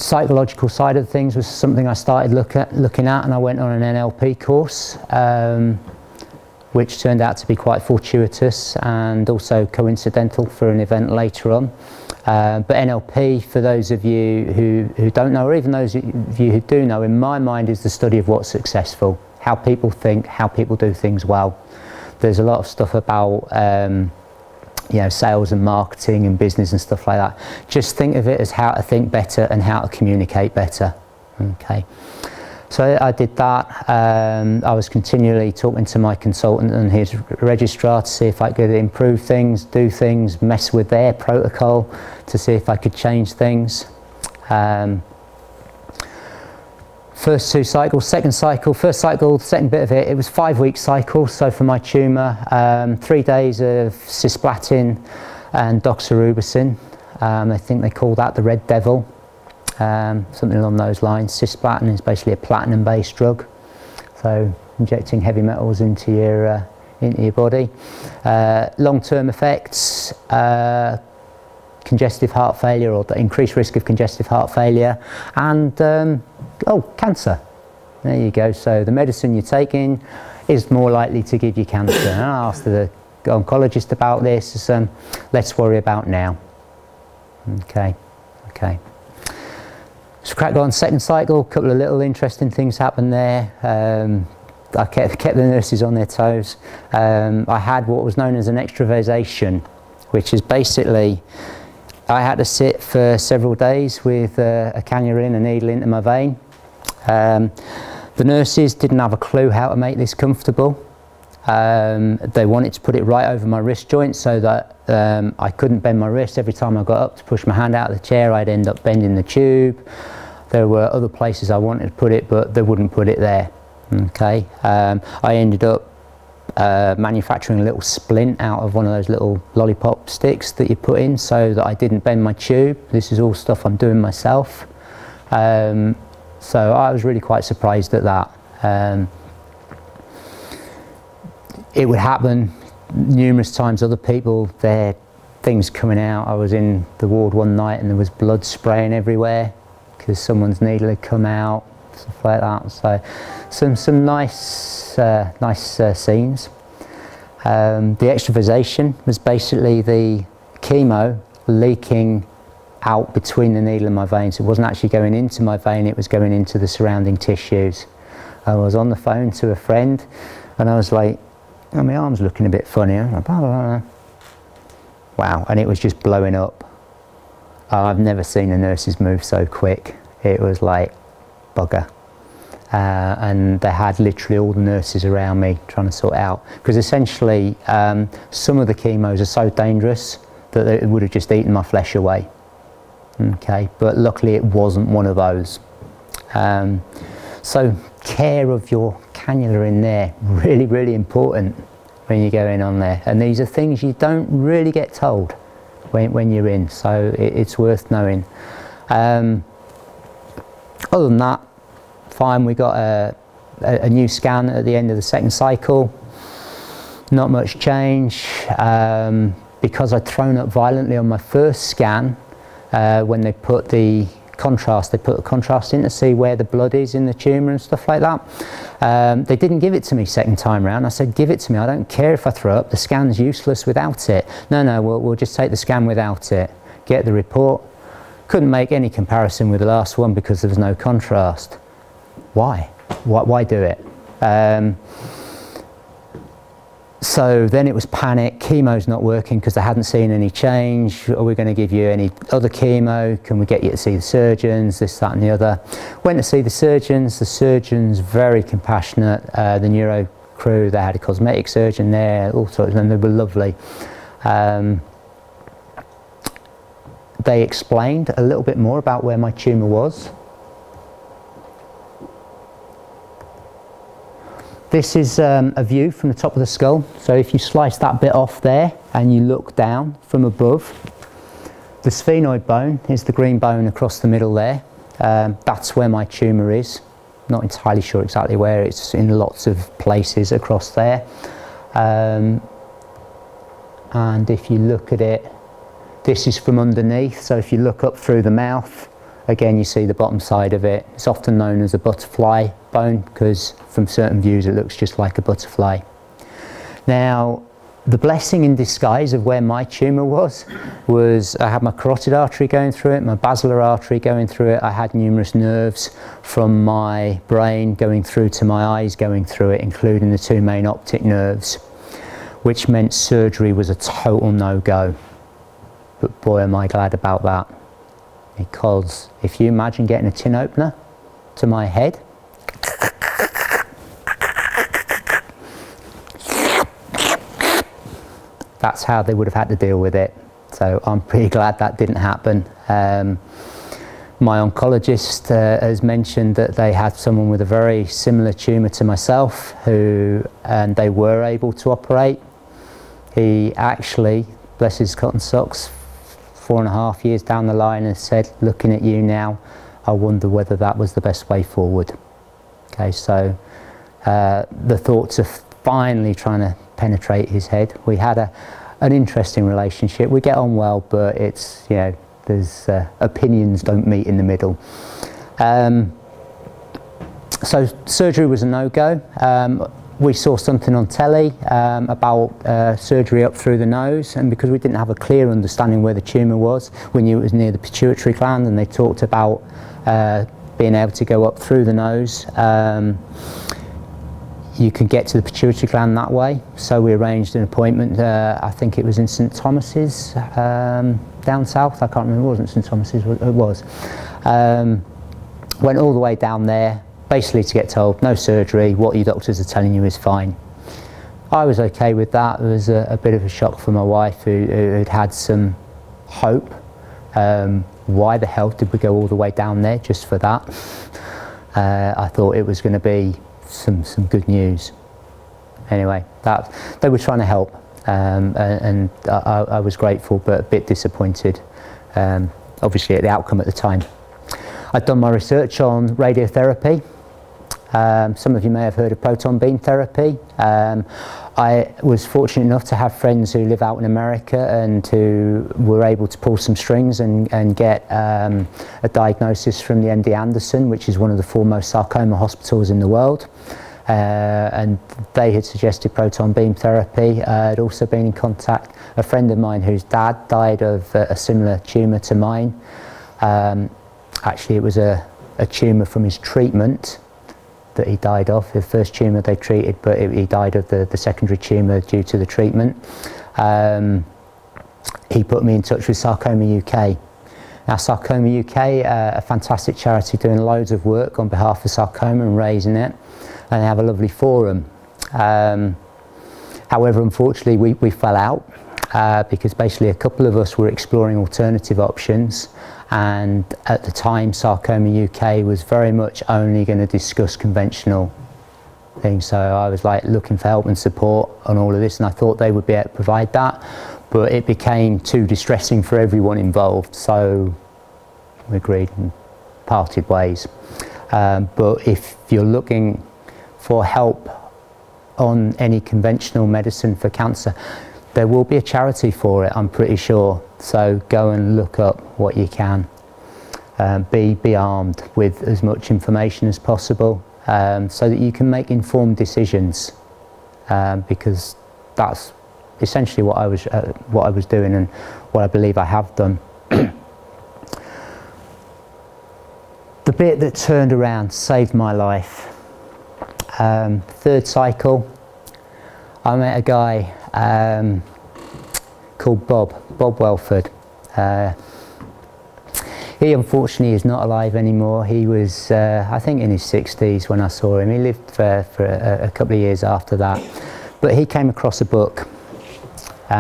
psychological side of things was something I started looking at, and I went on an NLP course, which turned out to be quite fortuitous and also coincidental for an event later on. But NLP, for those of you who don't know, or even those of you who do know, in my mind is the study of what's successful, how people think, how people do things well. There's a lot of stuff about you know, sales and marketing and business and stuff like that. Just think of it as how to think better and how to communicate better. Okay. So I did that. I was continually talking to my consultant and his registrar to see if I could improve things, do things, mess with their protocol to see if I could change things. First 2 cycles, second cycle, first cycle, second bit of it, it was 5-week cycle. So for my tumour, 3 days of cisplatin and doxorubicin. I think they call that the Red Devil. Something along those lines. Cisplatin is basically a platinum-based drug, so injecting heavy metals into your body. Long-term effects: congestive heart failure, or the increased risk of congestive heart failure, and cancer. There you go. So the medicine you're taking is more likely to give you cancer. And I asked the oncologist about this. Let's worry about now. Okay. So cracked on second cycle, a couple of little interesting things happened there. I kept the nurses on their toes. I had what was known as an extravasation, which is basically I had to sit for several days with a cannula in, a needle into my vein. The nurses didn't have a clue how to make this comfortable. They wanted to put it right over my wrist joint so that I couldn't bend my wrist. Every time I got up to push my hand out of the chair, I'd end up bending the tube. There were other places I wanted to put it, but they wouldn't put it there. Okay. I ended up manufacturing a little splint out of one of those little lollipop sticks that you put in so that I didn't bend my tube. This is all stuff I'm doing myself. So I was really quite surprised at that. It would happen numerous times. Other people, their things coming out. I was in the ward one night and there was blood spraying everywhere because someone's needle had come out, stuff like that. So some nice scenes. The extravasation was basically the chemo leaking out between the needle and my vein. So it wasn't actually going into my vein, it was going into the surrounding tissues. I was on the phone to a friend and I was like, oh, my arm's looking a bit funny. I was like, blah, blah, blah. Wow, and it was just blowing up. I've never seen the nurses move so quick. It was like bugger. And they had literally all the nurses around me trying to sort it out. Because essentially, some of the chemos are so dangerous that it would have just eaten my flesh away. Okay, but luckily it wasn't one of those. So care of your cannula in there, really, really important when you're going on there. And these are things you don't really get told when you're in, so it's worth knowing. Other than that, fine, we got a new scan at the end of the second cycle. Not much change. Because I'd thrown up violently on my first scan, when they put the contrast, in to see where the blood is in the tumour and stuff like that. They didn't give it to me second time round. I said, give it to me, I don't care if I throw up, the scan's useless without it. No, we'll just take the scan without it. Get the report. Couldn't make any comparison with the last one because there was no contrast. Why? Why do it? So then it was panic, chemo's not working because they hadn't seen any change. Are we going to give you any other chemo? Can we get you to see the surgeons? This, that and the other. Went to see the surgeons very compassionate. The neuro crew, they had a cosmetic surgeon there, all sorts, and they were lovely. They explained a little bit more about where my tumour was. This is a view from the top of the skull. So if you slice that bit off there and you look down from above, the sphenoid bone is the green bone across the middle there. That's where my tumour is. Not entirely sure exactly where, it's in lots of places across there. And if you look at it, this is from underneath. So if you look up through the mouth, Again, you see the bottom side of it. It's often known as a butterfly bone because from certain views it looks just like a butterfly. Now, the blessing in disguise of where my tumour was I had my carotid artery going through it, my basilar artery going through it, I had numerous nerves from my brain going through to my eyes going through it, including the two main optic nerves, which meant surgery was a total no-go. But boy am I glad about that, because if you imagine getting a tin opener to my head, that's how they would have had to deal with it. So I'm pretty glad that didn't happen. My oncologist has mentioned that they had someone with a very similar tumour to myself and they were able to operate. He actually, bless his cotton socks, 4.5 years down the line has said, looking at you now, I wonder whether that was the best way forward. Okay, so the thoughts of finally trying to penetrate his head. We had an interesting relationship. We get on well, but it's, you know, there's opinions don't meet in the middle. So surgery was a no-go. We saw something on telly about surgery up through the nose, and because we didn't have a clear understanding where the tumour was, we knew it was near the pituitary gland, and they talked about being able to go up through the nose. You can get to the pituitary gland that way, so we arranged an appointment. I think it was in St Thomas's down south. I can't remember. It wasn't St Thomas's. It was. Went all the way down there, basically to get told no surgery. What your doctors are telling you is fine. I was okay with that. It was a bit of a shock for my wife, who had some hope. Why the hell did we go all the way down there just for that? I thought it was going to be some good news. Anyway, they were trying to help, and I was grateful but a bit disappointed, obviously, at the outcome at the time. I'd done my research on radiotherapy. Some of you may have heard of proton beam therapy. I was fortunate enough to have friends who live out in America and who were able to pull some strings and get a diagnosis from the MD Anderson, which is one of the foremost sarcoma hospitals in the world. And they had suggested proton beam therapy. I'd also been in contact, a friend of mine whose dad died of a similar tumour to mine. Actually, it was a tumour from his treatment that he died of, the first tumour they treated, but he died of the secondary tumour due to the treatment. He put me in touch with Sarcoma UK. Now, Sarcoma UK, a fantastic charity doing loads of work on behalf of sarcoma and raising it, and they have a lovely forum. However, unfortunately, we fell out because basically a couple of us were exploring alternative options, and at the time Sarcoma UK was very much only going to discuss conventional things, so I was like looking for help and support on all of this, and I thought they would be able to provide that, but it became too distressing for everyone involved, so we agreed and parted ways. But if you're looking for help on any conventional medicine for cancer, there will be a charity for it, I'm pretty sure. So go and look up what you can. Be armed with as much information as possible so that you can make informed decisions, because that's essentially what I was doing and what I believe I have done. The bit that turned around, saved my life. Third cycle, I met a guy called Bob Welford. He unfortunately is not alive anymore. He was, I think, in his 60s when I saw him. He lived for a couple of years after that. But he came across a book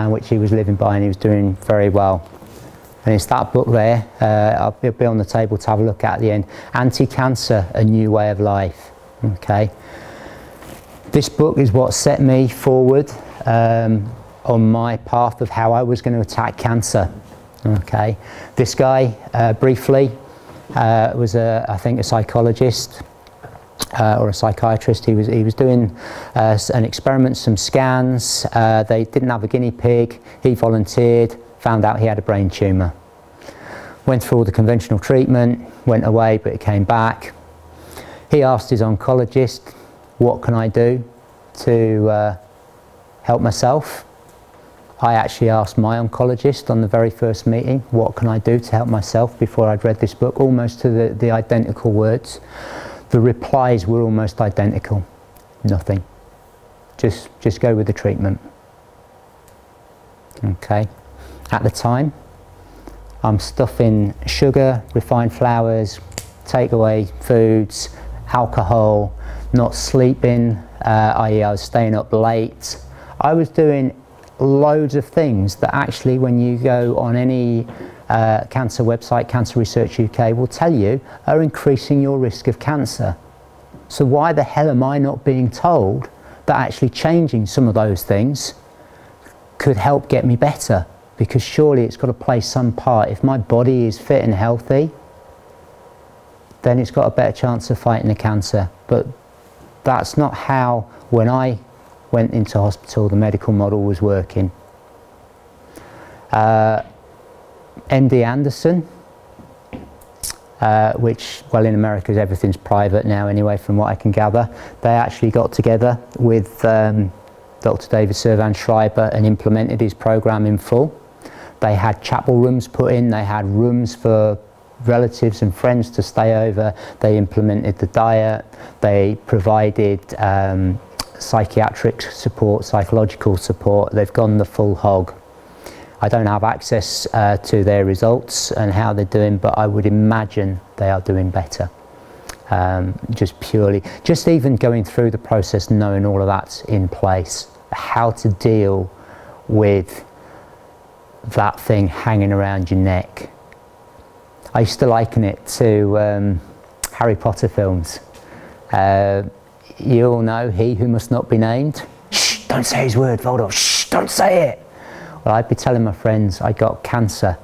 which he was living by, and he was doing very well. And it's that book there, it'll be on the table to have a look at the end. Anti-Cancer, A New Way of Life. Okay. This book is what set me forward on my path of how I was going to attack cancer. Okay. This guy, briefly, was I think a psychologist or a psychiatrist. He was doing an experiment, some scans. They didn't have a guinea pig. He volunteered, found out he had a brain tumour. Went through all the conventional treatment, went away, but it came back. He asked his oncologist, what can I do to help myself? I actually asked my oncologist on the very first meeting, what can I do to help myself, before I'd read this book, almost to the identical words. The replies were almost identical. Nothing. Just go with the treatment. Okay. At the time, I'm stuffing sugar, refined flours, takeaway foods, alcohol, not sleeping, i.e. I was staying up late. I was doing loads of things that actually, when you go on any cancer website, Cancer Research UK will tell you, are increasing your risk of cancer. So why the hell am I not being told that actually changing some of those things could help get me better? Because surely it's got to play some part. If my body is fit and healthy, then it's got a better chance of fighting the cancer. But that's not how, when I went into hospital, the medical model was working. MD Anderson, which, well, in America everything's private now anyway, from what I can gather, they actually got together with Dr. David Servan Schreiber and implemented his program in full. They had chapel rooms put in, they had rooms for relatives and friends to stay over, they implemented the diet, they provided psychiatric support, psychological support. They've gone the full hog. I don't have access to their results and how they're doing, but I would imagine they are doing better. Just even going through the process, knowing all of that's in place, how to deal with that thing hanging around your neck. I used to liken it to Harry Potter films. You all know He Who Must Not Be Named. Shh, don't say his word, Voldemort. Shh, don't say it. Well, I'd be telling my friends I got cancer.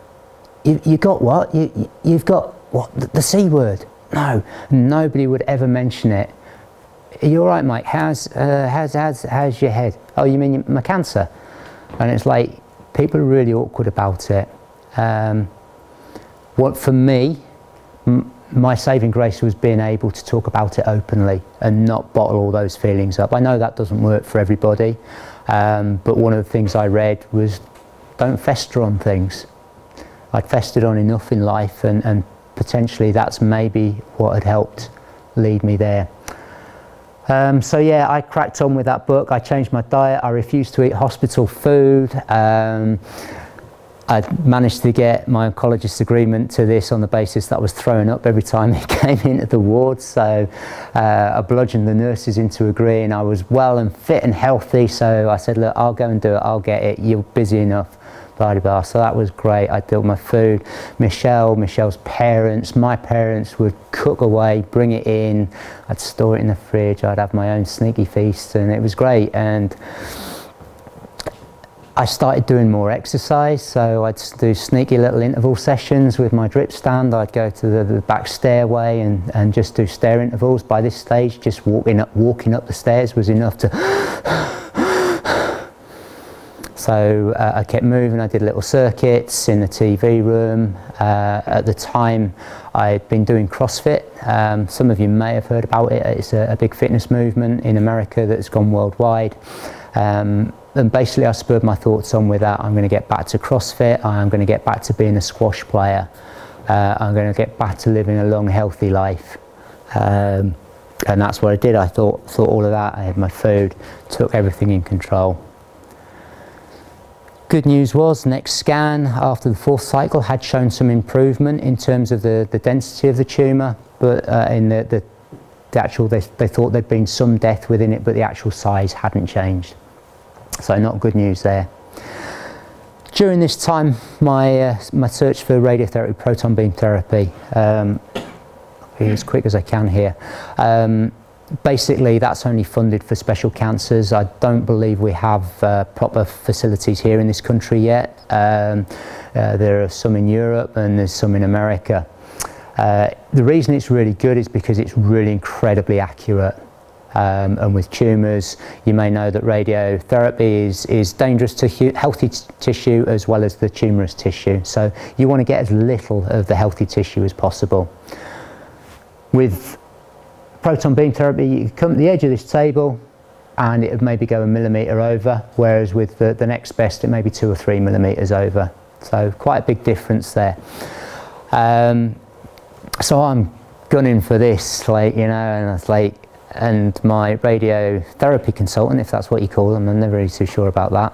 You got what? You've got what? The C word? No, nobody would ever mention it. Are you all right, Mike? How's your head? Oh, you mean my cancer? And it's like, people are really awkward about it. What for me, my saving grace was being able to talk about it openly and not bottle all those feelings up. I know that doesn't work for everybody, but one of the things I read was, don't fester on things. I'd festered on enough in life, and potentially that's maybe what had helped lead me there. So yeah, I cracked on with that book. I changed my diet. I refused to eat hospital food. I managed to get my oncologist's agreement to this on the basis that I was throwing up every time he came into the ward. So I bludgeoned the nurses into agreeing I was well and fit and healthy. So I said, look, I'll go and do it. I'll get it. You're busy enough. Blah, blah, blah. So that was great. I dealt with my food. Michelle's parents, my parents would cook away, bring it in. I'd store it in the fridge. I'd have my own sneaky feasts, and it was great. And I started doing more exercise, so I'd do sneaky little interval sessions with my drip stand. I'd go to the back stairway and just do stair intervals. By this stage, just walking up the stairs was enough to... So I kept moving. I did little circuits in the TV room. At the time, I'd been doing CrossFit. Some of you may have heard about it. It's a big fitness movement in America that's gone worldwide. And basically I spurred my thoughts on with that. I'm going to get back to CrossFit. I'm going to get back to being a squash player. I'm going to get back to living a long, healthy life. And that's what I did. I thought all of that. I had my food, took everything in control. Good news was, next scan after the 4th cycle had shown some improvement in terms of the density of the tumour, but in the actual, they thought there'd been some death within it, but the actual size hadn't changed. So not good news there. During this time, my search for radiotherapy, proton beam therapy, I'll be as quick as I can here. Basically, that's only funded for special cancers. I don't believe we have proper facilities here in this country yet. There are some in Europe and there's some in America. The reason it's really good is because it's really incredibly accurate. And with tumours, you may know that radiotherapy is dangerous to healthy tissue as well as the tumorous tissue. So you want to get as little of the healthy tissue as possible. With proton beam therapy, you come to the edge of this table and it would maybe go 1 millimetre over, whereas with the next best it may be 2 or 3 millimetres over. So quite a big difference there. So I'm gunning for this, like, you know, and it's like, and my radiotherapy consultant, if that's what you call them, I'm never really too sure about that,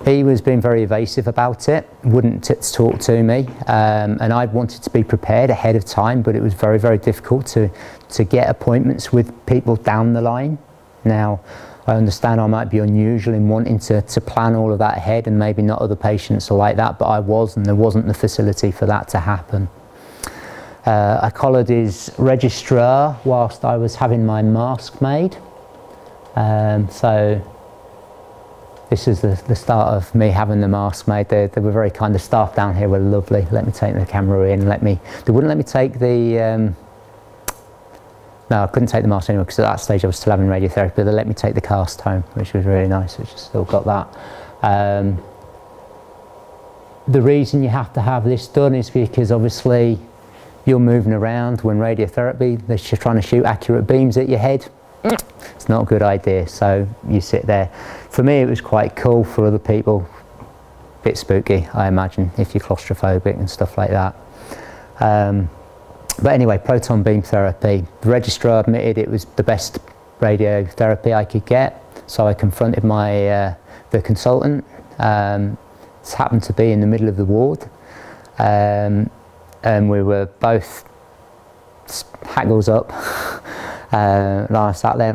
he was being very evasive about it, wouldn't talk to me, and I wanted to be prepared ahead of time, but it was very, very difficult to get appointments with people down the line. Now, I understand I might be unusual in wanting to plan all of that ahead, and maybe not other patients are like that, but I was, and there wasn't the facility for that to happen. I collared his registrar whilst I was having my mask made. So this is the start of me having the mask made. They were very kind. The staff down here were lovely. Let me take the camera in. They wouldn't let me take the... no, I couldn't take the mask anymore because at that stage I was still having radiotherapy. They let me take the cast home, which was really nice, which I still got that. The reason you have to have this done is because obviously you're moving around when radiotherapy, they're just trying to shoot accurate beams at your head. It's not a good idea, so you sit there. For me it was quite cool, for other people a bit spooky, I imagine, if you're claustrophobic and stuff like that. But anyway, proton beam therapy, the registrar admitted it was the best radiotherapy I could get, so I confronted my the consultant. It happened to be in the middle of the ward. And we were both haggles up. And I sat there,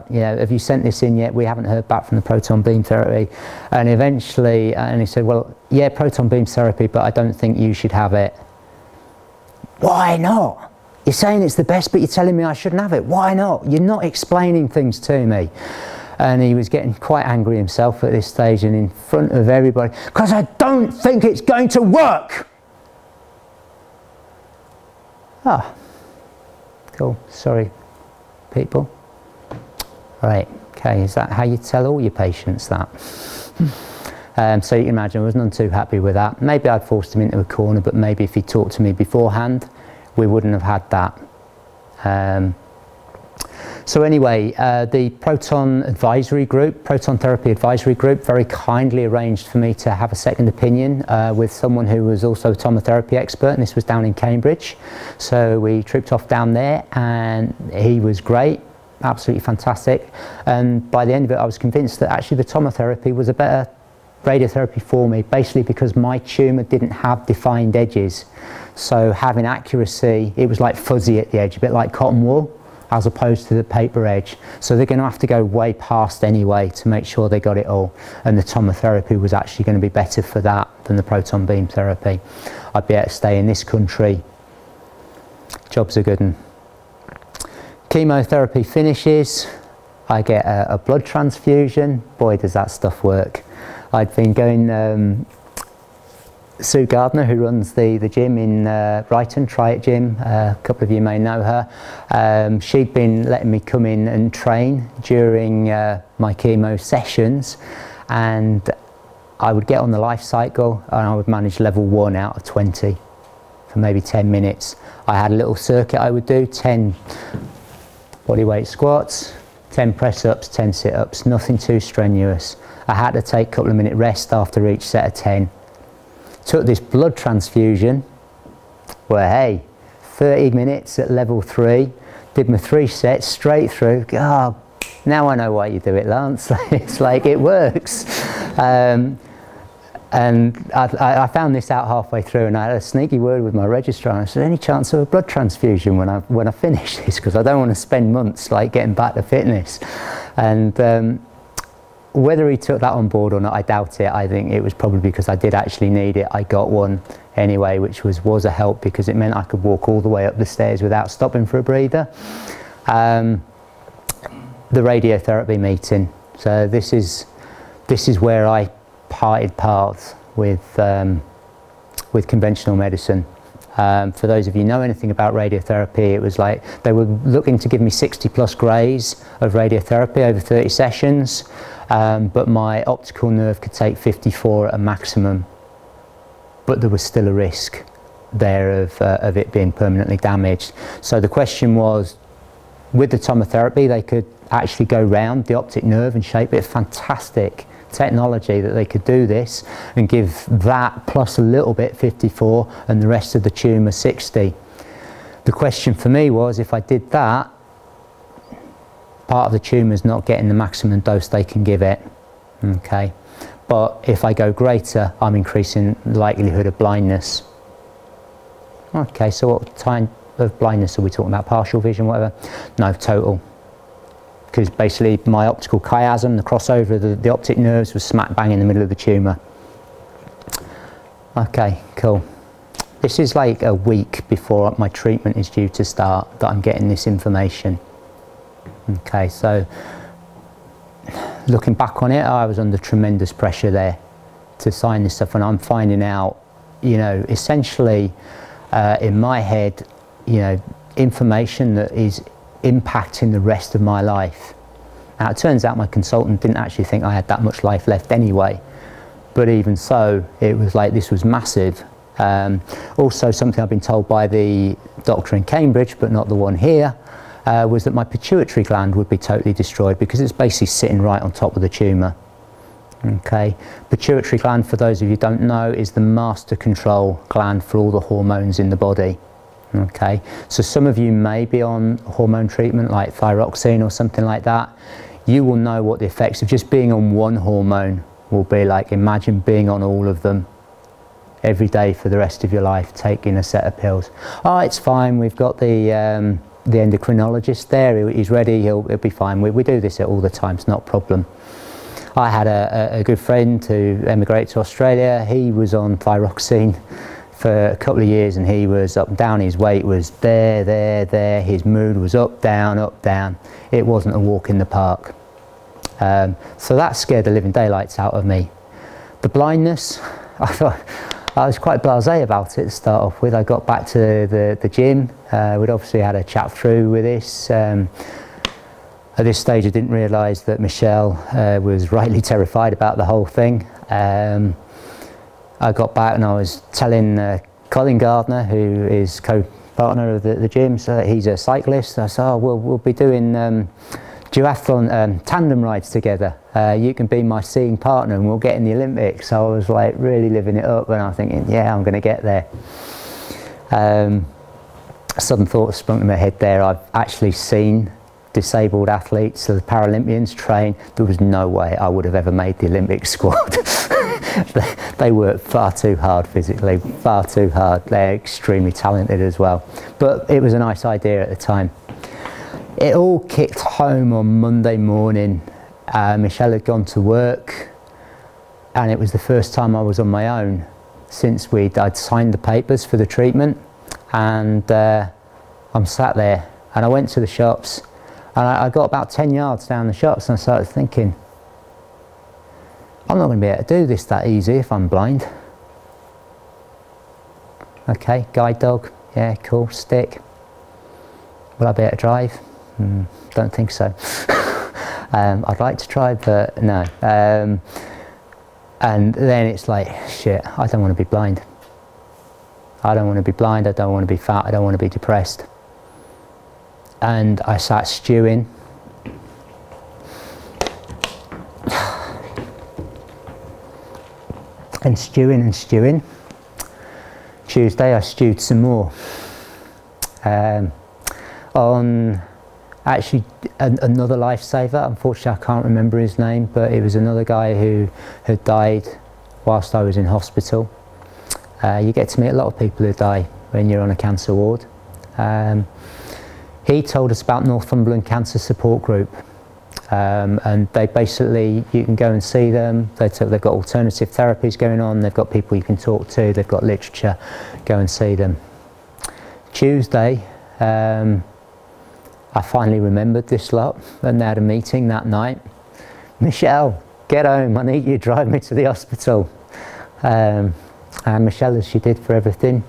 you know, have you sent this in yet? We haven't heard back from the proton beam therapy. And eventually, and he said, well, yeah, proton beam therapy, but I don't think you should have it. Why not? You're saying it's the best, but you're telling me I shouldn't have it. Why not? You're not explaining things to me. And he was getting quite angry himself at this stage and in front of everybody, because I don't think it's going to work. Ah, cool, sorry people. Right, okay, is that how you tell all your patients that? So you can imagine I was none too happy with that. Maybe I'd forced him into a corner, but maybe if he talked to me beforehand, we wouldn't have had that. So anyway, the Proton Advisory Group, Proton Therapy Advisory Group, very kindly arranged for me to have a second opinion with someone who was also a tomotherapy expert, and this was down in Cambridge. So we trooped off down there, and he was great, absolutely fantastic. And by the end of it, I was convinced that actually the tomotherapy was a better radiotherapy for me, basically because my tumour didn't have defined edges. So having accuracy, it was like fuzzy at the edge, a bit like cotton wool, as opposed to the paper edge. So they're going to have to go way past anyway to make sure they got it all. And the tomotherapy was actually going to be better for that than the proton beam therapy. I'd be able to stay in this country. Job's a good one. Chemotherapy finishes. I get a blood transfusion. Boy, does that stuff work. I'd been going... Sue Gardner, who runs the gym in Brighton, Try It Gym, a couple of you may know her, she'd been letting me come in and train during my chemo sessions, and I would get on the life cycle and I would manage level 1 out of 20 for maybe 10 minutes. I had a little circuit I would do, 10 bodyweight squats, 10 press-ups, 10 sit-ups, nothing too strenuous. I had to take a couple of minute rest after each set of 10. Took this blood transfusion, well, hey, 30 minutes at level 3, did my 3 sets straight through. Oh, now I know why you do it, Lance. It's like it works. And I found this out halfway through, and I had a sneaky word with my registrar, and I said, any chance of a blood transfusion when I finish this, because I don't want to spend months like getting back to fitness. And whether he took that on board or not, I doubt it. I think it was probably because I did actually need it. I got one anyway, which was a help, because it meant I could walk all the way up the stairs without stopping for a breather. The radiotherapy meeting. So this is where I parted paths with conventional medicine. For those of you who know anything about radiotherapy, it was like they were looking to give me 60 plus grays of radiotherapy over 30 sessions, but my optical nerve could take 54 at a maximum, but there was still a risk there of it being permanently damaged. So the question was, with the tomotherapy, they could actually go round the optic nerve and shape it. Fantastic technology that they could do this and give that plus a little bit 54 and the rest of the tumour 60. The question for me was, if I did that, part of the tumour is not getting the maximum dose they can give it, okay, but if I go greater, I'm increasing the likelihood of blindness. Okay, so what kind of blindness are we talking about? Partial vision, whatever? No, total. Because basically my optical chiasm, the crossover of the optic nerves, was smack bang in the middle of the tumour. Okay, cool. This is like a week before my treatment is due to start that I'm getting this information. Okay, so looking back on it, I was under tremendous pressure there to sign this stuff, and I'm finding out, you know, essentially in my head, you know, information that is impacting the rest of my life. Now it turns out my consultant didn't actually think I had that much life left anyway, but even so, it was like this was massive. Also, something I've been told by the doctor in Cambridge, but not the one here, was that my pituitary gland would be totally destroyed because it's basically sitting right on top of the tumour. Okay, pituitary gland, for those of you who don't know, is the master control gland for all the hormones in the body. Okay, so some of you may be on hormone treatment like thyroxine or something like that. You will know what the effects of just being on one hormone will be like. Imagine being on all of them every day for the rest of your life, taking a set of pills. Oh, it's fine, we've got the endocrinologist there, he's ready, he'll be fine. We do this all the time, it's not a problem. I had a good friend who emigrated to Australia. He was on thyroxine for a couple of years and he was up and down. His weight was there. His mood was up, down, up, down. It wasn't a walk in the park. So that scared the living daylights out of me. The blindness, I thought, I was quite blasé about it to start off with. I got back to the gym. We'd obviously had a chat through with this. At this stage I didn't realise that Michelle was rightly terrified about the whole thing. I got back and I was telling Colin Gardner, who is co-partner of the gym, so he's a cyclist. I said, oh, we'll be doing duathlon tandem rides together. You can be my seeing partner and we'll get in the Olympics. So I was like really living it up, and I'm thinking, yeah, I'm going to get there. A sudden thought sprung in my head there. I've actually seen disabled athletes, so the Paralympians train. There was no way I would have ever made the Olympic squad. They work far too hard physically, far too hard. They're extremely talented as well. But it was a nice idea at the time. It all kicked home on Monday morning. Michelle had gone to work and it was the first time I was on my own since I'd signed the papers for the treatment, and I'm sat there and I went to the shops and I got about 10 yards down the shops and I started thinking, I'm not going to be able to do this that easy if I'm blind. Okay, guide dog, yeah, cool, stick. Will I be able to drive? Don't think so. I'd like to try, but no. And then it's like, shit, I don't want to be blind. I don't want to be blind, I don't want to be fat, I don't want to be depressed. And I sat stewing. And stewing and stewing. Tuesday I stewed some more. On actually another lifesaver, unfortunately I can't remember his name, but it was another guy who had died whilst I was in hospital. You get to meet a lot of people who die when you're on a cancer ward. He told us about Northumberland Cancer Support Group, and they basically, you can go and see them. They've got alternative therapies going on, they've got people you can talk to, they've got literature. Go and see them. Tuesday, I finally remembered this lot, and they had a meeting that night. Michelle, get home, I need you to drive me to the hospital. And Michelle, as she did for everything,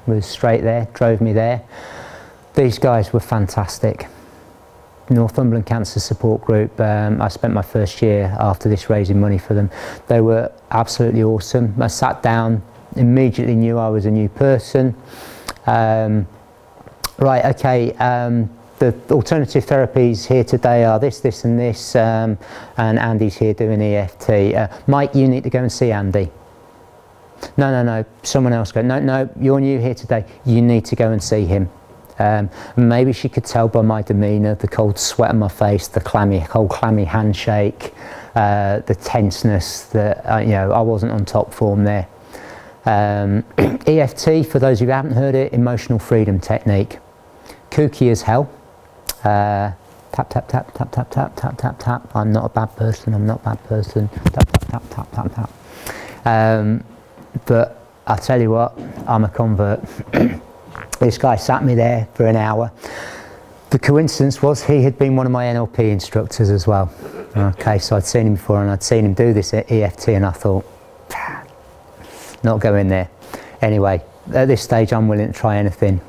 was straight there, drove me there. These guys were fantastic. Northumberland Cancer Support Group, I spent my first year after this raising money for them. They were absolutely awesome. I sat down, immediately knew I was a new person. Right, okay, the alternative therapies here today are this, this and this, and Andy's here doing EFT. Mike, you need to go and see Andy. No, someone else go. No, you're new here today, you need to go and see him. Maybe she could tell by my demeanour, the cold sweat on my face, the cold clammy handshake, the tenseness that you know, I wasn't on top form there. EFT, for those who haven't heard it, emotional freedom technique. Kooky as hell. Tap, tap, tap, tap, tap, tap, tap, tap, tap, tap. I'm not a bad person, I'm not a bad person. Tap, tap, tap, tap, tap, tap. But I'll tell you what, I'm a convert. This guy sat me there for an hour. The coincidence was he had been one of my NLP instructors as well. Okay, so I'd seen him before and I'd seen him do this at EFT, and I thought, not going there. Anyway, at this stage I'm willing to try anything.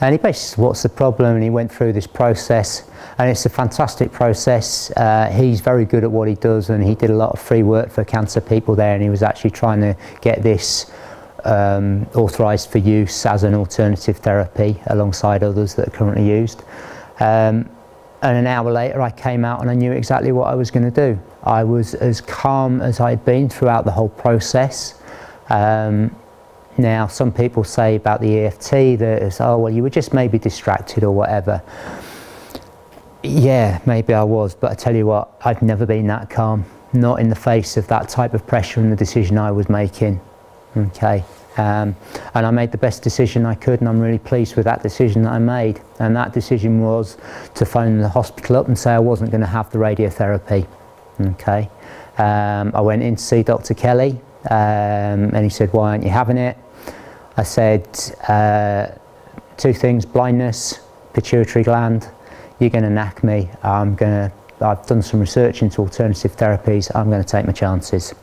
And he basically said, what's the problem? And he went through this process, and it's a fantastic process. He's very good at what he does, and he did a lot of free work for cancer people there, and he was actually trying to get this authorised for use as an alternative therapy alongside others that are currently used. And an hour later I came out and I knew exactly what I was going to do. I was as calm as I'd been throughout the whole process. Now some people say about the EFT that it's, oh well, you were just maybe distracted or whatever. Yeah, maybe I was, but I tell you what, I've never been that calm, not in the face of that type of pressure and the decision I was making. Okay, and I made the best decision I could, and I'm really pleased with that decision that I made. And that decision was to phone the hospital up and say I wasn't going to have the radiotherapy. Okay, I went in to see Dr. Kelly, and he said, why aren't you having it? I said, two things: blindness, pituitary gland. You're going to knack me. I've done some research into alternative therapies. I'm going to take my chances.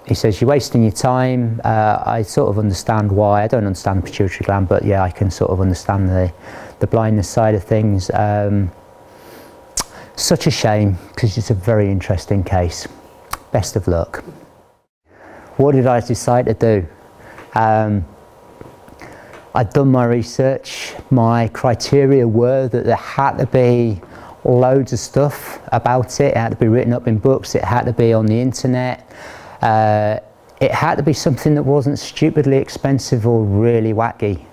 He says, you're wasting your time. I sort of understand why. I don't understand the pituitary gland, but yeah, I can sort of understand the blindness side of things. Such a shame, because it's a very interesting case. Best of luck. What did I decide to do? I'd done my research. My criteria were that there had to be loads of stuff about it. It had to be written up in books. It had to be on the internet. It had to be something that wasn't stupidly expensive or really wacky,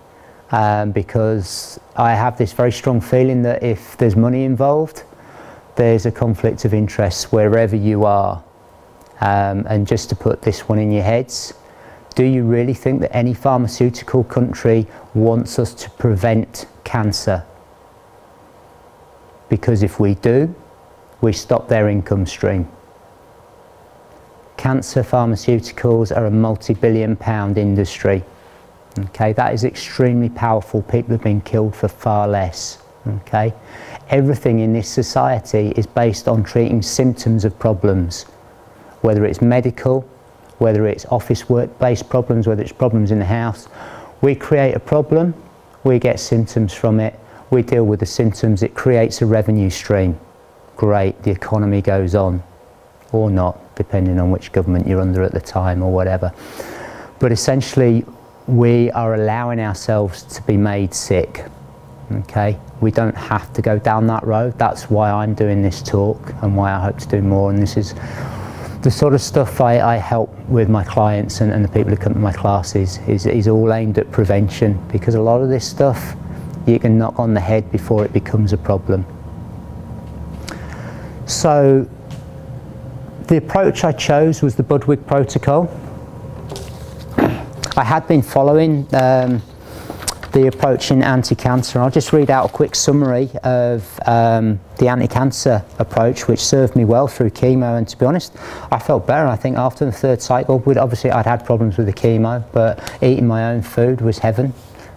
because I have this very strong feeling that if there's money involved, there's a conflict of interest wherever you are. And just to put this one in your heads, do you really think that any pharmaceutical country wants us to prevent cancer? Because if we do, we stop their income stream. Cancer pharmaceuticals are a multi-billion-pound industry. Okay, that is extremely powerful. People have been killed for far less. Okay, everything in this society is based on treating symptoms of problems, whether it's medical, whether it's office work-based problems, whether it's problems in the house. We create a problem, we get symptoms from it, we deal with the symptoms, it creates a revenue stream. Great, the economy goes on, or not, depending on which government you're under at the time or whatever. But essentially, we are allowing ourselves to be made sick. Okay, we don't have to go down that road. That's why I'm doing this talk and why I hope to do more. And this is the sort of stuff I help with my clients and the people who come to my classes is all aimed at prevention, because a lot of this stuff you can knock on the head before it becomes a problem. So the approach I chose was the Budwig protocol. I had been following the approach in anti-cancer. I'll just read out a quick summary of the anti-cancer approach, which served me well through chemo, and to be honest, I felt better. I think after the third cycle, obviously I'd had problems with the chemo, but eating my own food was heaven,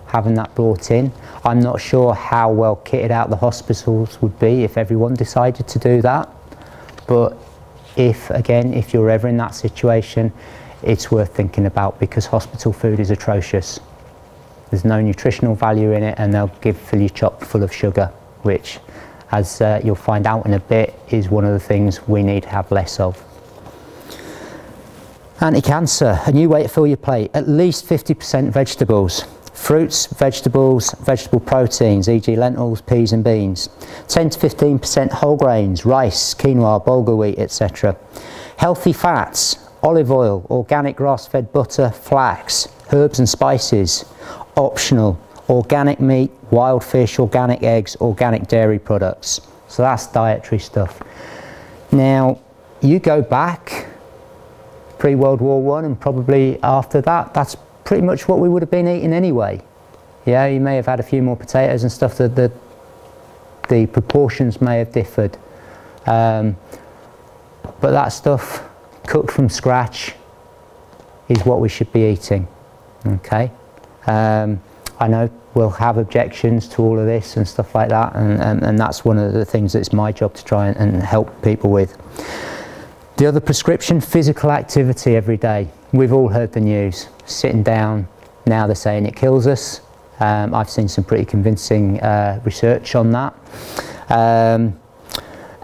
having that brought in. I'm not sure how well kitted out the hospitals would be if everyone decided to do that, but if you're ever in that situation, it's worth thinking about, because hospital food is atrocious. There's no nutritional value in it, and they'll fill you chock full of sugar, which, as you'll find out in a bit, is one of the things we need to have less of. Anti-cancer, a new way to fill your plate: at least 50% vegetables. Fruits, vegetables, vegetable proteins, e.g. lentils, peas and beans. 10 to 15% whole grains, rice, quinoa, bulgur wheat, etc. Healthy fats: olive oil, organic grass-fed butter, flax, herbs and spices. Optional: organic meat, wild fish, organic eggs, organic dairy products. So that's dietary stuff. Now, you go back pre-World War I and probably after that, that's pretty much what we would have been eating anyway. Yeah, you may have had a few more potatoes and stuff, that the proportions may have differed. But that stuff, cooked from scratch, is what we should be eating. Okay. I know we'll have objections to all of this and stuff like that, and that's one of the things that's my job to try and help people with. The other prescription: physical activity every day. We've all heard the news. Sitting down, now they're saying it kills us. I've seen some pretty convincing research on that.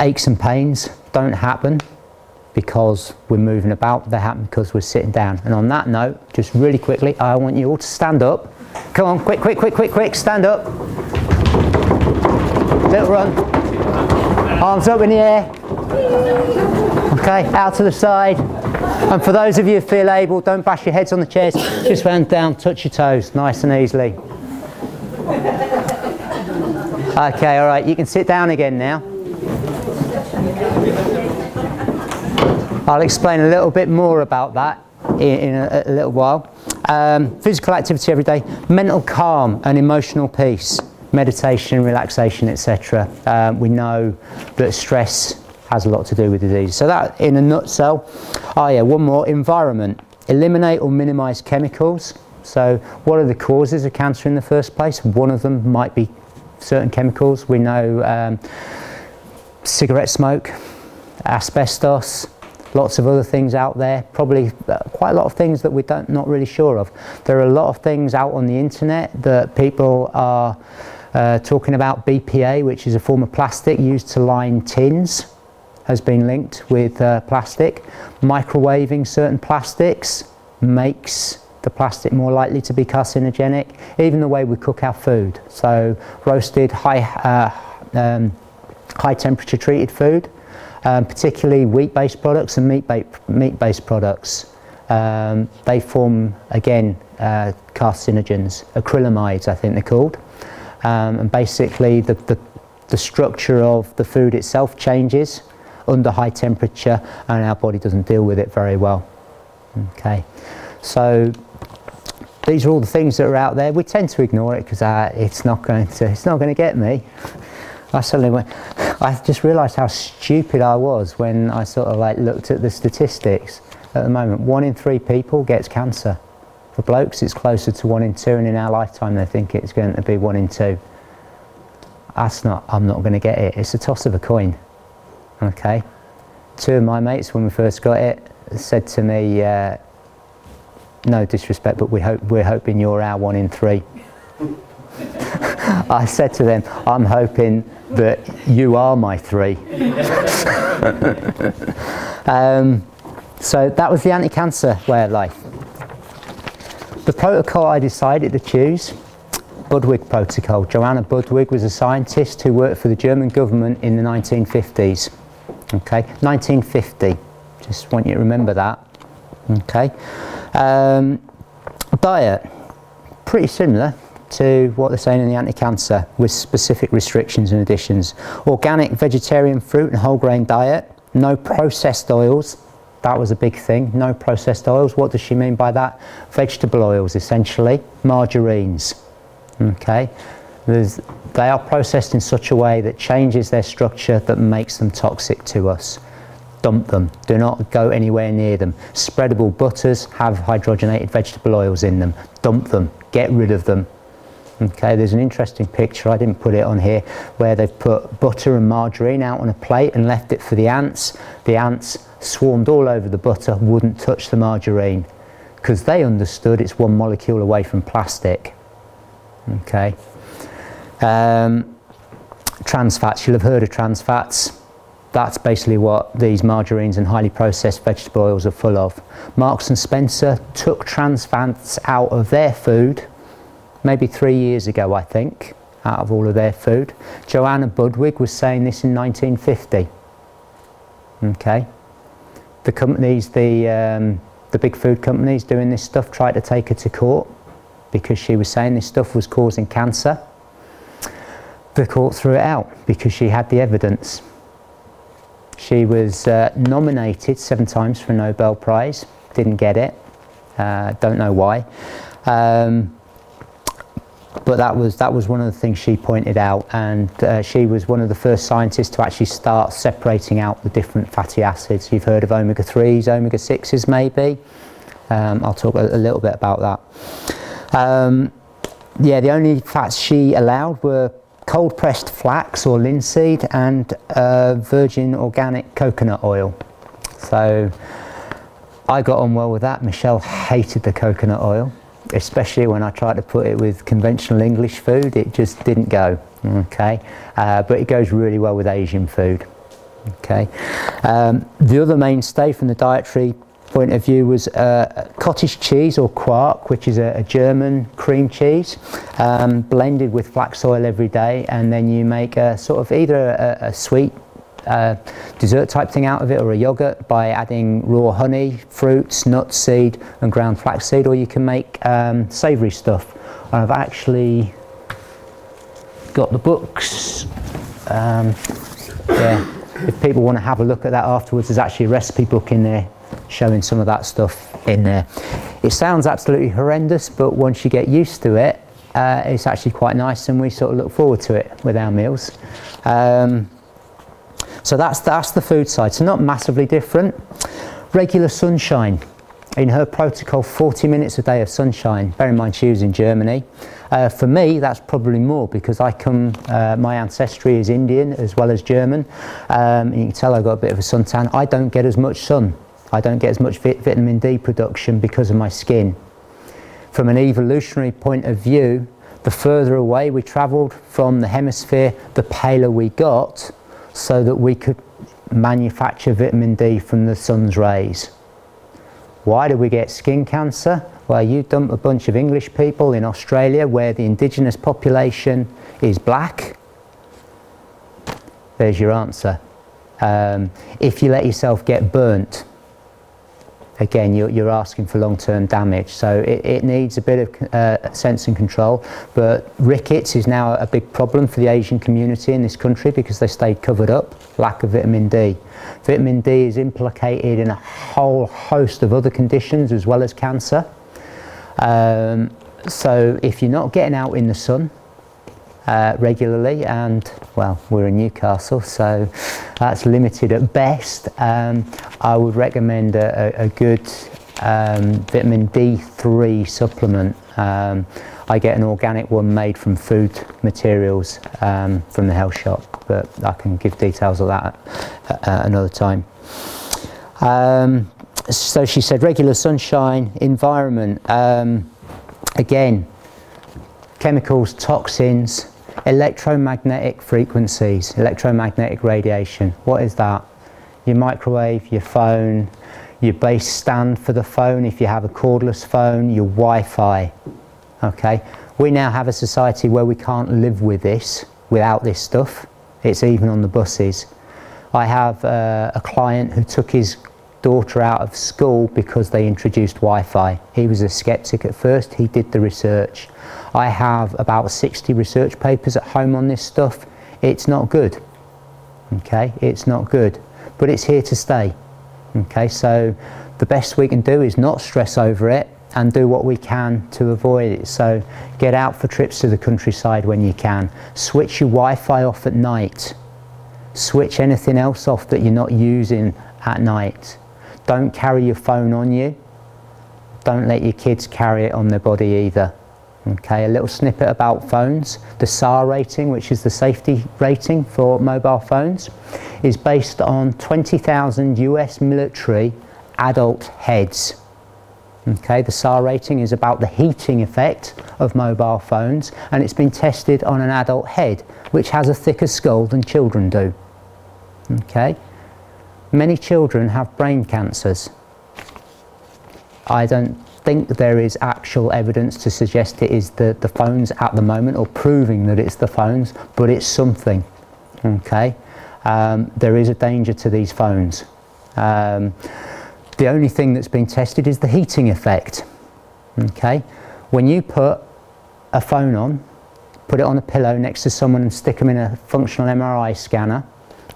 Aches and pains don't happen because we're moving about, they happen because we're sitting down. And on that note, just really quickly, I want you all to stand up. Come on, quick, quick, quick, quick, quick, stand up. Little run. Arms up in the air. Okay, out to the side. And for those of you who feel able, don't bash your heads on the chairs, just round down, touch your toes, nice and easily. Okay, all right, you can sit down again now. I'll explain a little bit more about that in a little while. Physical activity every day, mental calm and emotional peace, meditation, relaxation, etc. We know that stress has a lot to do with disease. So that in a nutshell. Oh yeah, one more: environment. Eliminate or minimise chemicals. So what are the causes of cancer in the first place? One of them might be certain chemicals. We know cigarette smoke, asbestos, lots of other things out there, probably quite a lot of things that we're not really sure of. There are a lot of things out on the internet that people are talking about. BPA, which is a form of plastic used to line tins, has been linked with plastic. Microwaving certain plastics makes the plastic more likely to be carcinogenic. Even the way we cook our food, so roasted, high temperature treated food, particularly wheat-based products and meat-based products, they form, again, carcinogens, acrylamides I think they're called, and basically the structure of the food itself changes under high temperature, and our body doesn't deal with it very well. Okay, so these are all the things that are out there. We tend to ignore it because it's not going to get me. I just realised how stupid I was when I sort of like looked at the statistics. At the moment, 1 in 3 people gets cancer. For blokes, it's closer to 1 in 2, and in our lifetime, they think it's going to be 1 in 2. I'm not going to get it. It's a toss of a coin. Okay. 2 of my mates, when we first got it, said to me, no disrespect, but we're hoping you're our 1 in 3. I said to them, I'm hoping that you are my 3. So that was the anti-cancer way of life. The protocol I decided to choose, Budwig protocol. Joanna Budwig was a scientist who worked for the German government in the 1950s. Okay, 1950. Just want you to remember that. Okay. Diet, pretty similar to what they're saying in the anti-cancer, with specific restrictions and additions. Organic vegetarian fruit and whole grain diet. No processed oils. That was a big thing. No processed oils. What does she mean by that? Vegetable oils, essentially. Margarines. Okay. They are processed in such a way that changes their structure, that makes them toxic to us. Dump them. Do not go anywhere near them. Spreadable butters have hydrogenated vegetable oils in them. Dump them. Get rid of them. Okay, there's an interesting picture, I didn't put it on here, where they've put butter and margarine out on a plate and left it for the ants. The ants swarmed all over the butter, wouldn't touch the margarine, because they understood it's one molecule away from plastic. Okay. Trans fats, you'll have heard of trans fats. That's basically what these margarines and highly processed vegetable oils are full of. Marks and Spencer took trans fats out of their food maybe 3 years ago, I think, out of all of their food. Joanna Budwig was saying this in 1950. Okay. The companies, the big food companies doing this stuff tried to take her to court because she was saying this stuff was causing cancer. The court threw it out because she had the evidence. She was nominated 7 times for a Nobel Prize, didn't get it, don't know why. But that was one of the things she pointed out, and she was one of the first scientists to actually start separating out the different fatty acids. You've heard of omega-3s, omega-6s maybe. I'll talk a little bit about that. Yeah, the only fats she allowed were cold pressed flax or linseed and virgin organic coconut oil. So I got on well with that. Michelle hated the coconut oil, especially when I tried to put it with conventional English food. It just didn't go. Okay, but it goes really well with Asian food. Okay, the other mainstay from the dietary point of view was cottage cheese or quark, which is a German cream cheese, blended with flax oil every day, and then you make a sort of either a sweet dessert type thing out of it, or a yogurt by adding raw honey, fruits, nuts, seed and ground flaxseed, or you can make savoury stuff. And I've actually got the books. Yeah, if people want to have a look at that afterwards, there's actually a recipe book in there showing some of that stuff in there. It sounds absolutely horrendous, but once you get used to it, it's actually quite nice, and we sort of look forward to it with our meals. So that's the food side, so not massively different. Regular sunshine. In her protocol, 40 minutes a day of sunshine. Bear in mind she was in Germany. For me, that's probably more, because I come, my ancestry is Indian as well as German. And you can tell I've got a bit of a suntan. I don't get as much sun. I don't get as much vitamin D production because of my skin. From an evolutionary point of view, the further away we travelled from the hemisphere, the paler we got, so that we could manufacture vitamin D from the sun's rays. Why do we get skin cancer? Well, you dump a bunch of English people in Australia where the indigenous population is black. There's your answer. If you let yourself get burnt, again, you're asking for long-term damage. So it needs a bit of sense and control. But rickets is now a big problem for the Asian community in this country because they stayed covered up. Lack of vitamin D. Vitamin D is implicated in a whole host of other conditions as well as cancer. So if you're not getting out in the sun regularly, and well, we're in Newcastle, so that's limited at best, I would recommend a good vitamin D3 supplement. I get an organic one made from food materials from the health shop, but I can give details of that another time. So she said regular sunshine, environment, again, chemicals, toxins, electromagnetic frequencies, electromagnetic radiation. What is that? Your microwave, your phone, your base stand for the phone if you have a cordless phone, your Wi-Fi. Okay, we now have a society where we can't live with this, without this stuff. It's even on the buses. I have a client who took his daughter out of school because they introduced Wi-Fi. He was a skeptic at first, he did the research. I have about 60 research papers at home on this stuff. It's not good, okay, it's not good, but it's here to stay. Okay, so the best we can do is not stress over it and do what we can to avoid it. So get out for trips to the countryside when you can. Switch your Wi-Fi off at night. Switch anything else off that you're not using at night. Don't carry your phone on you. Don't let your kids carry it on their body either. Okay, a little snippet about phones. The SAR rating, which is the safety rating for mobile phones. is based on 20,000 US military adult heads. Okay, the SAR rating is about the heating effect of mobile phones, and it's been tested on an adult head, which has a thicker skull than children do. Okay, many children have brain cancers. I don't think there is actual evidence to suggest it is the phones at the moment, or proving that it's the phones, but it's something. Okay, there is a danger to these phones. The only thing that's been tested is the heating effect. Okay, when you put a phone on, put it on a pillow next to someone and stick them in a functional MRI scanner,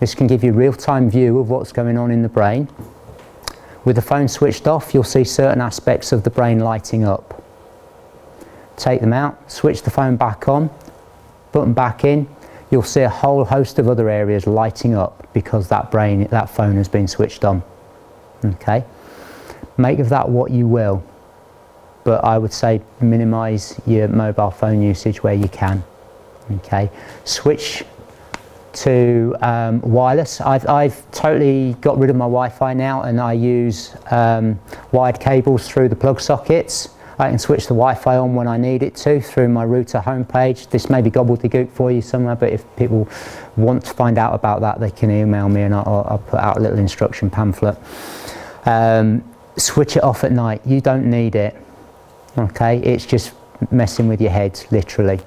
this can give you a real-time view of what's going on in the brain. With the phone switched off, you'll see certain aspects of the brain lighting up. Take them out, switch the phone back on, put them back in, you'll see a whole host of other areas lighting up because that phone has been switched on. Okay, make of that what you will, but I would say minimise your mobile phone usage where you can. Okay, switch to wireless. I've totally got rid of my Wi-Fi now, and I use wired cables through the plug sockets. I can switch the Wi-Fi on when I need it to through my router homepage. This may be gobbledygook for you somewhere, but if people want to find out about that, they can email me and I'll put out a little instruction pamphlet. Switch it off at night. You don't need it. Okay, it's just messing with your head, literally.